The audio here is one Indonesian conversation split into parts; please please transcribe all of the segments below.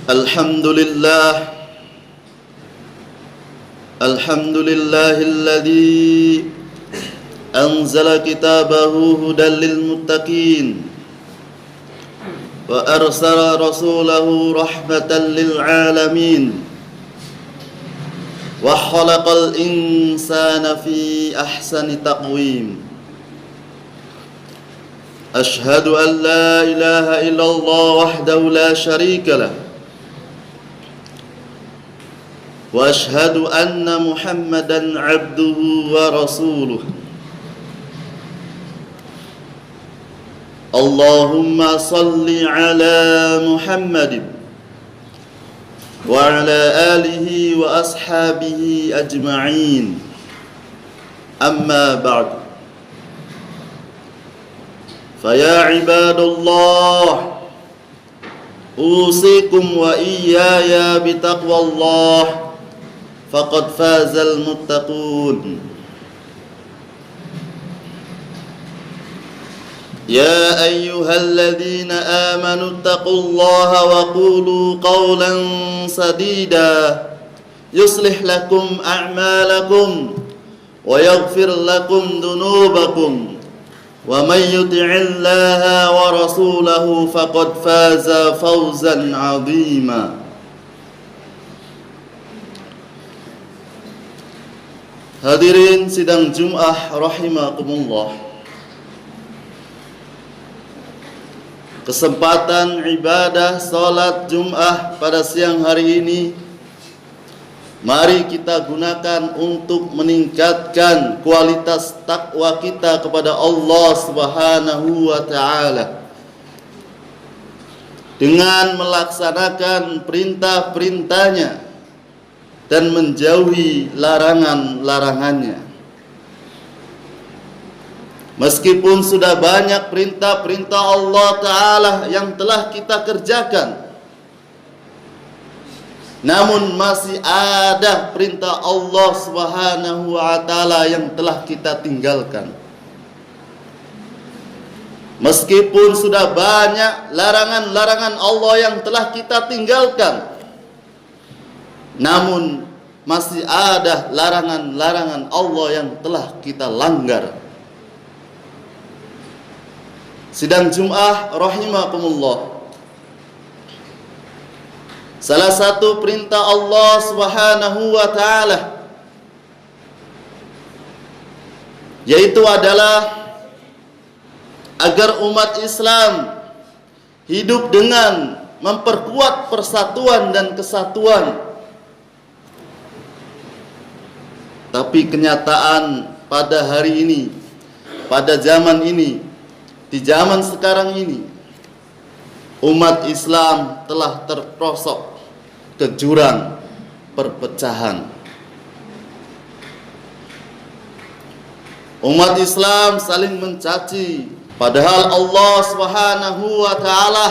Alhamdulillahilladzi anzala kitabahu hudan lil muttaqin wa arsala rasulahu rahmatan lil alamin wa khalaqal insana fi ahsani taqwim. Ashhadu an la ilaha illallah wahdahu la syarika lah wa ashhadu anna Muhammadan abduhu wa rasuluh. Allahumma salli ala Muhammadin wa ala alihi wa ashabihi ajma'in. Amma ba'd. Faya ibadallah, usikum wa iyaya bitaqwallah, faqad fazal muttaqun. Ya ayyuhalladzina amanu taqullaha wa qulu qawlan sadida yuslih lakum a'malakum wa yaghfir lakum dunubakum wa may yuti'illaha wa rasulahu faqad faza fawzan 'azima. Hadirin sidang Jum'ah rahimakumullah. Kesempatan ibadah salat Jum'ah pada siang hari ini, mari kita gunakan untuk meningkatkan kualitas takwa kita kepada Allah Subhanahu wa ta'ala dengan melaksanakan perintah-perintahnya dan menjauhi larangan-larangannya. Meskipun sudah banyak perintah-perintah Allah Ta'ala yang telah kita kerjakan, namun masih ada perintah Allah Subhanahu wa Ta'ala yang telah kita tinggalkan. Meskipun sudah banyak larangan-larangan Allah yang telah kita tinggalkan, namun masih ada larangan-larangan Allah yang telah kita langgar. Sidang Jum'ah rahimakumullah, salah satu perintah Allah Subhanahu wa ta'ala yaitu adalah agar umat Islam hidup dengan memperkuat persatuan dan kesatuan. Tapi kenyataan pada hari ini, pada zaman ini, di zaman sekarang ini, umat Islam telah terperosok ke jurang perpecahan. Umat Islam saling mencaci, padahal Allah Subhanahu wa ta'ala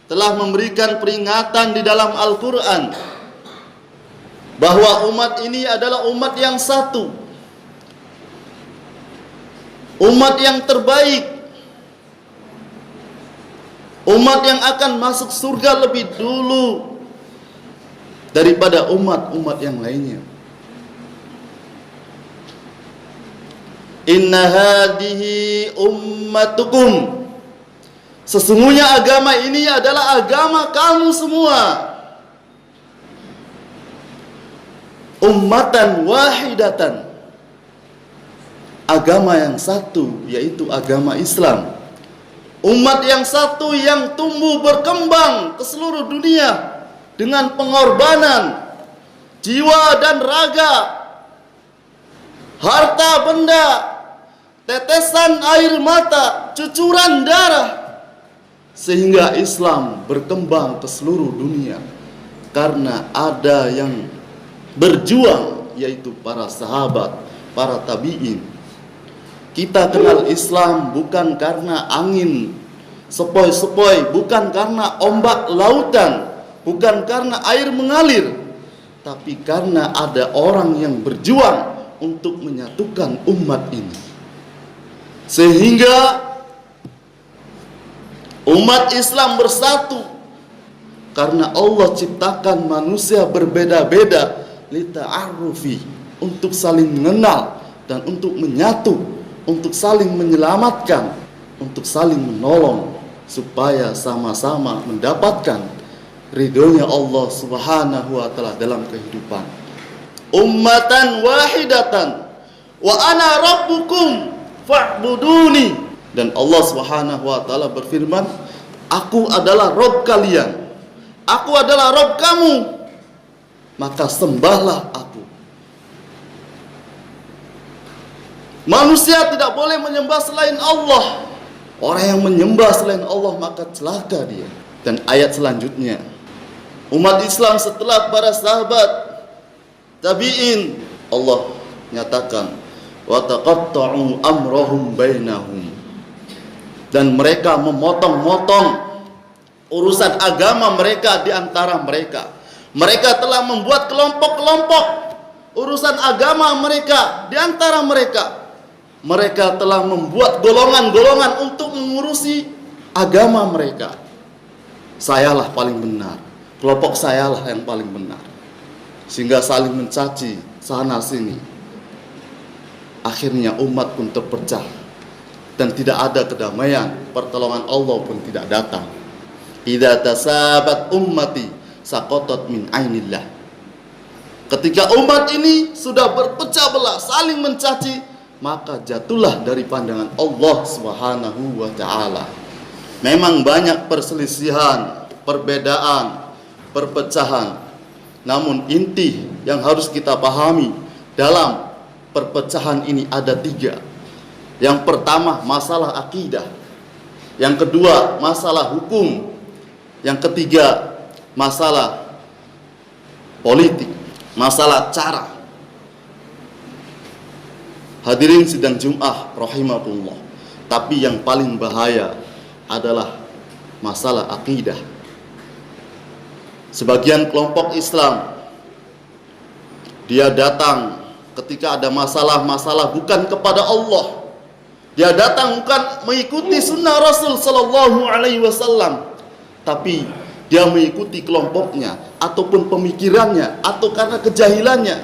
telah memberikan peringatan di dalam Al-Quran bahwa umat ini adalah umat yang satu, umat yang terbaik, umat yang akan masuk surga lebih dulu daripada umat-umat yang lainnya. Inna hadihi ummatukum, sesungguhnya agama ini adalah agama kamu semua. Ummatan wahidatan, agama yang satu, yaitu agama Islam. Umat yang satu yang tumbuh berkembang ke seluruh dunia dengan pengorbanan jiwa dan raga, harta benda, tetesan air mata, cucuran darah, sehingga Islam berkembang ke seluruh dunia karena ada yang berjuang, yaitu para sahabat, para tabi'in. Kita kenal Islam bukan karena angin sepoi-sepoi, bukan karena ombak lautan, bukan karena air mengalir, tapi karena ada orang yang berjuang untuk menyatukan umat ini. Sehingga umat Islam bersatu Karena Allah ciptakan manusia berbeda-beda lita'arrufi, untuk saling mengenal dan untuk menyatu, untuk saling menyelamatkan, untuk saling menolong, supaya sama-sama mendapatkan ridhonya Allah Subhanahu wa ta'ala dalam kehidupan. Ummatan wahidatan wa ana rabbukum fa'buduni. Dan Allah Subhanahu wa ta'ala berfirman, aku adalah Rabb kalian, aku adalah Rabb kamu, maka sembahlah aku. Manusia tidak boleh menyembah selain Allah. Orang yang menyembah selain Allah maka celaka dia. Dan ayat selanjutnya, umat Islam setelah para sahabat tabi'in, Allah nyatakan wa taqatta'u amrahum bainahum, dan mereka memotong-motong urusan agama mereka di antara mereka. Mereka telah membuat kelompok-kelompok urusan agama mereka di antara mereka. Mereka telah membuat golongan-golongan untuk mengurusi agama mereka. Sayalah paling benar, kelompok sayalah yang paling benar, sehingga saling mencaci sana sini. Akhirnya umat pun terpecah dan tidak ada kedamaian, pertolongan Allah pun tidak datang. Idza tasabat ummati saqatat min ainillah. Ketika umat ini sudah berpecah belah, saling mencaci, maka jatuhlah dari pandangan Allah Subhanahu wa ta'ala. Memang banyak perselisihan, perbedaan, perpecahan, namun inti yang harus kita pahami dalam perpecahan ini ada 3. Yang pertama masalah akidah, yang kedua masalah hukum, yang ketiga masalah politik, masalah cara. Hadirin sidang Jum'ah rahimakumullah. Tapi yang paling bahaya adalah masalah akidah. Sebagian kelompok Islam, dia datang ketika ada masalah-masalah bukan kepada Allah. Dia datang bukan mengikuti sunnah Rasul Sallallahu Alaihi Wasallam, tapi dia mengikuti kelompoknya ataupun pemikirannya, atau karena kejahilannya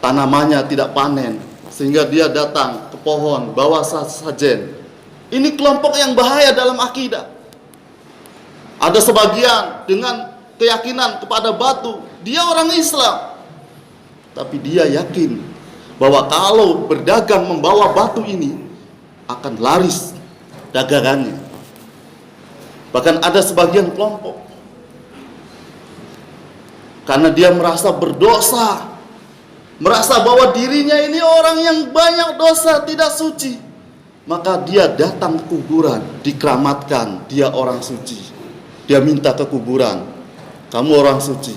tanamannya tidak panen, sehingga dia datang ke pohon bawa sajen. Ini kelompok yang bahaya dalam akidah. Ada sebagian dengan keyakinan kepada batu, dia orang Islam, tapi dia yakin bahwa kalau berdagang membawa batu ini akan laris dagangannya. Bahkan ada sebagian kelompok, karena dia merasa berdosa, merasa bahwa dirinya ini orang yang banyak dosa, tidak suci, maka dia datang ke kuburan, dikeramatkan dia orang suci. Dia minta ke kuburan, kamu orang suci,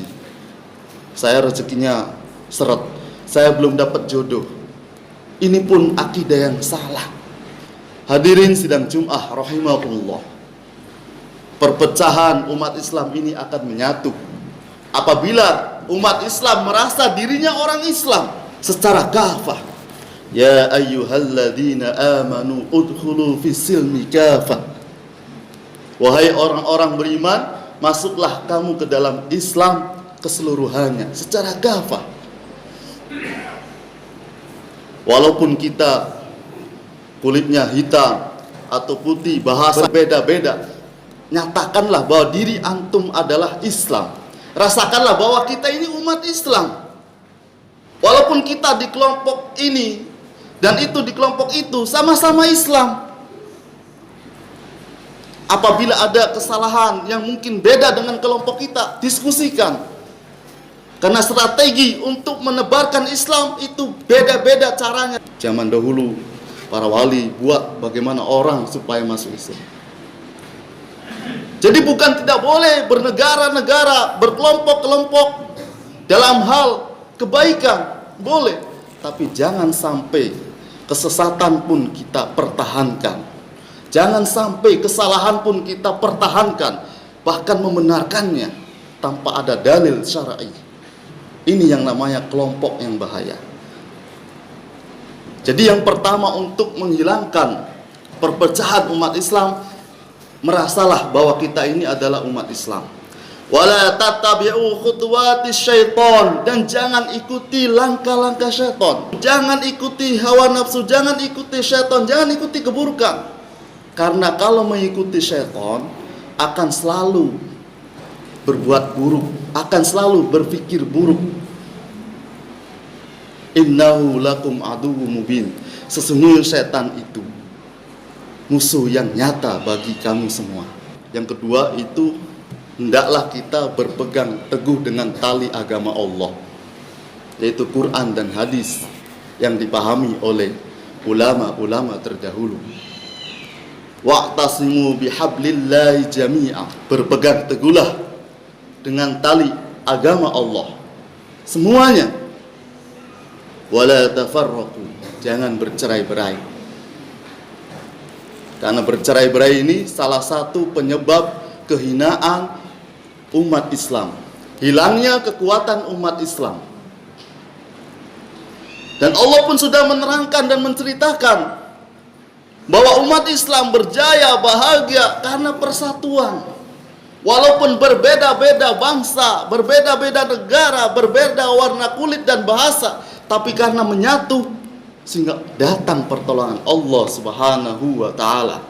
saya rezekinya seret, saya belum dapat jodoh. Ini pun akidah yang salah. Hadirin sidang Jum'ah rahimakumullah. Perpecahan umat Islam ini akan menyatu apabila umat Islam merasa dirinya orang Islam secara kafah. Ya ayyuhalladzina amanu udkhulu fis-silmi kafah. Wahai orang-orang beriman, masuklah kamu ke dalam Islam keseluruhannya secara kafah. Walaupun kita kulitnya hitam atau putih, bahasa berbeda-beda, nyatakanlah bahwa diri antum adalah Islam. Rasakanlah bahwa kita ini umat Islam. Walaupun kita di kelompok ini dan itu di kelompok itu, sama-sama Islam. Apabila ada kesalahan yang mungkin beda dengan kelompok kita, diskusikan. Karena strategi untuk menebarkan Islam itu beda-beda caranya. Zaman dahulu para wali buat bagaimana orang supaya masuk Islam. Jadi bukan tidak boleh bernegara-negara, berkelompok-kelompok dalam hal kebaikan, boleh. Tapi jangan sampai kesesatan pun kita pertahankan. Jangan sampai kesalahan pun kita pertahankan, bahkan membenarkannya tanpa ada dalil syar'i. Ini yang namanya kelompok yang bahaya. Jadi yang pertama untuk menghilangkan perpecahan umat Islam, merasalah bahwa kita ini adalah umat Islam. Wala tattabi'u khutuwatis syaiton, dan jangan ikuti langkah-langkah syaiton. Jangan ikuti hawa nafsu, jangan ikuti syaiton, jangan ikuti keburukan. Karena kalau mengikuti syaiton akan selalu berbuat buruk, akan selalu berpikir buruk. Innahu lakum aduwwum mubin. Sesungguhnya setan itu musuh yang nyata bagi kamu semua. Yang kedua itu, hendaklah kita berpegang teguh dengan tali agama Allah, yaitu Quran dan hadis yang dipahami oleh ulama-ulama terdahulu. Wa'tasimu bihablillahi jami'a, berpegang teguhlah dengan tali agama Allah semuanya. Wala tafarraqu, jangan bercerai-berai. Karena bercerai-berai ini salah satu penyebab kehinaan umat Islam, hilangnya kekuatan umat Islam. Dan Allah pun sudah menerangkan dan menceritakan bahwa umat Islam berjaya, bahagia karena persatuan. Walaupun berbeda-beda bangsa, berbeda-beda negara, berbeda warna kulit dan bahasa, tapi karena menyatu sehingga datang pertolongan Allah Subhanahu wa taala.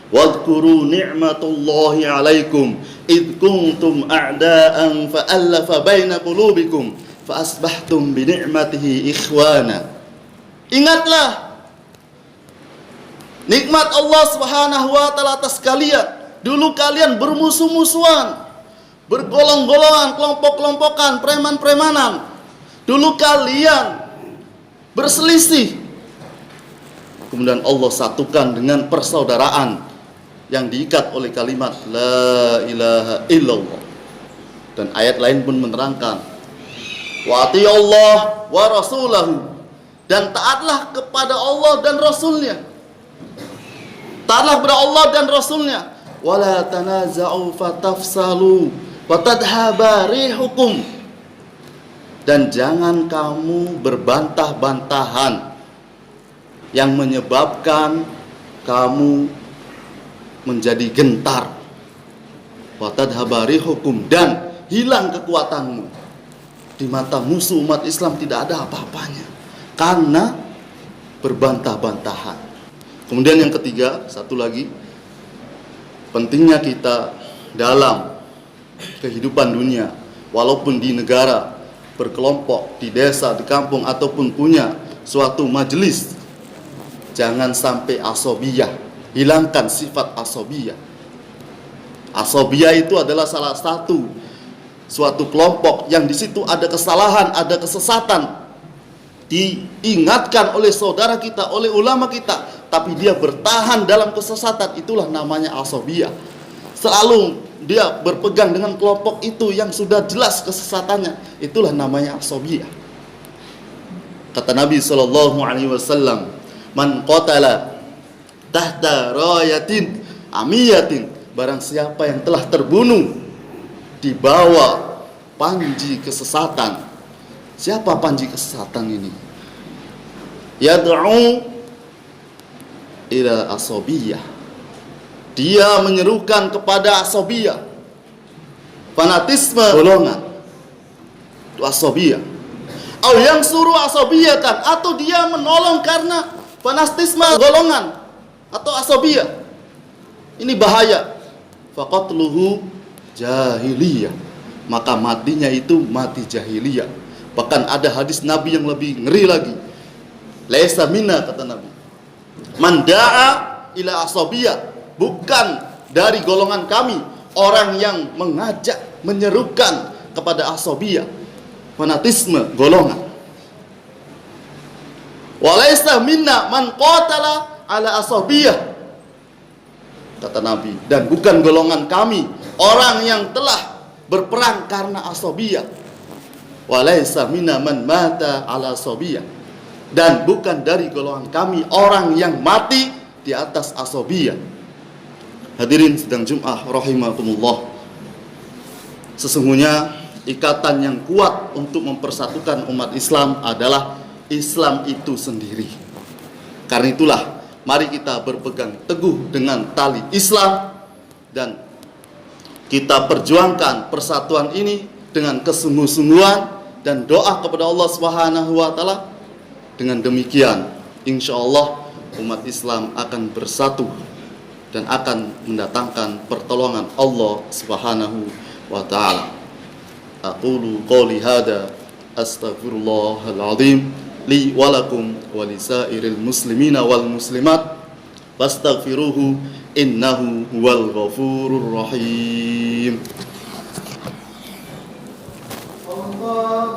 Wadhkuru ni'matullahi 'alaikum id kuntum a'da'an fa'alafa baina qulubikum fa asbahtum bi ni'matihi ikhwana. Ingatlah nikmat Allah Subhanahu wa taala atas kalian. Dulu kalian bermusuh-musuhan, bergolong-golongan, kelompok-kelompokan, preman-premanan. Dulu kalian berselisih. Kemudian Allah satukan dengan persaudaraan yang diikat oleh kalimat la ilaha illallah. Dan ayat lain pun menerangkan, wa atiyallah wa rasulahu, dan taatlah kepada Allah dan Rasulnya. Taatlah kepada Allah dan Rasulnya. Wala tanaza'u fatafsalu wa tadhhaba rihukum, dan jangan kamu berbantah-bantahan yang menyebabkan kamu menjadi gentar. Wa tadhhaba rihukum, dan hilang kekuatanmu. Di mata musuh umat Islam tidak ada apa-apanya karena berbantah-bantahan. Kemudian yang ketiga, satu lagi, pentingnya kita dalam kehidupan dunia, walaupun di negara, berkelompok, di desa, di kampung, ataupun punya suatu majelis, jangan sampai asobiyah, hilangkan sifat asobiyah. Asobiyah itu adalah salah satu suatu kelompok yang di situ ada kesalahan, ada kesesatan, diingatkan oleh saudara kita, oleh ulama kita, tapi dia bertahan dalam kesesatan. Itulah namanya asobiyah. Selalu dia berpegang dengan kelompok itu yang sudah jelas kesesatannya. Itulah namanya asobiyah. Kata Nabi SAW, man qatala tahta rayatin amiyatin, barang siapa yang telah terbunuh di bawah panji kesesatan. Siapa panji kesesatan ini? Yad'u ila asobiyah, dia menyerukan kepada asobiyah, fanatisme golongan, itu asobiyah. Atau yang suruh asobiyatan, atau dia menolong karena fanatisme golongan atau asobiyah. Ini bahaya. Faqatluhu jahiliyah, maka matinya itu mati jahiliyah. Bahkan ada hadis Nabi yang lebih ngeri lagi. Laisa minna, kata Nabi, man da'a ila asobiyah, bukan dari golongan kami orang yang mengajak, menyerukan kepada asobiyah, fanatisme golongan. Walaisa minna man qatala ala asobiyah, kata Nabi, dan bukan golongan kami orang yang telah berperang karena asobiyah. Walaisa minna man mata ala asobiyah, dan bukan dari golongan kami orang yang mati di atas asobiyah. Hadirin sidang Jum'ah rahimakumullah, sesungguhnya ikatan yang kuat untuk mempersatukan umat Islam adalah Islam itu sendiri. Karena itulah, mari kita berpegang teguh dengan tali Islam dan Kita perjuangkan persatuan ini dengan kesungguh-sungguhan dan doa kepada Allah Subhanahu wa taala. Dengan demikian, insya Allah umat Islam akan bersatu dan akan mendatangkan pertolongan Allah Subhanahu wa taala. Aqulu qouli hada astaghfirullahal azim li wa lakum wa lisairil muslimina wal muslimat fastaghfiruhu innahu huwal ghafurur rahim. Allah